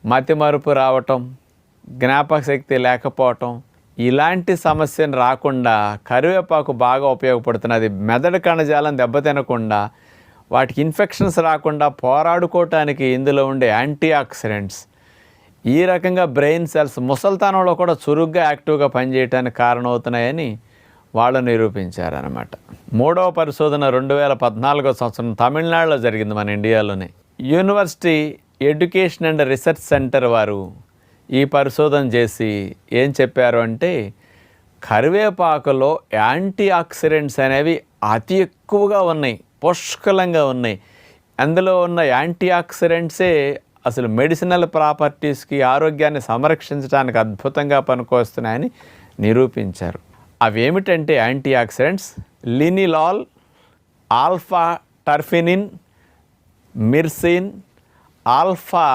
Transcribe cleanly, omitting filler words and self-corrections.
మతిమరుపు రావటం, జ్ఞాపక శక్తి లేకపోవటం, ఇలాంటి సమస్యను రాకుండా కరివేపాకు బాగా ఉపయోగపడుతున్నది. మెదడు కణజాలం దెబ్బతినకుండా, వాటికి ఇన్ఫెక్షన్స్ రాకుండా పోరాడుకోవటానికి ఇందులో ఉండే యాంటీ ఆక్సిడెంట్స్ ఈ రకంగా బ్రెయిన్ సెల్స్ ముసల్తనంలో కూడా చురుగ్గా యాక్టివ్గా పనిచేయడానికి కారణమవుతున్నాయని వాళ్ళు నిరూపించారనమాట. మూడవ పరిశోధన 2014 సంవత్సరం తమిళనాడులో జరిగింది, మన ఇండియాలోనే. University education and research centre వారు ఈ పరిశోధన చేసి ఏం చెప్పారు అంటే, కరివేపాకులో యాంటీ ఆక్సిడెంట్స్ అనేవి అతి ఎక్కువగా ఉన్నాయి, పుష్కలంగా ఉన్నాయి. అందులో ఉన్న యాంటీ ఆక్సిడెంట్సే అసలు మెడిసినల్ ప్రాపర్టీస్కి, ఆరోగ్యాన్ని సంరక్షించడానికి అద్భుతంగా పనికొస్తున్నాయని నిరూపించారు. అవేమిటంటే యాంటీ ఆక్సిడెంట్స్ లినిలాల్, ఆల్ఫా టర్ఫినిన్, మిర్సిన్, ఆల్ఫా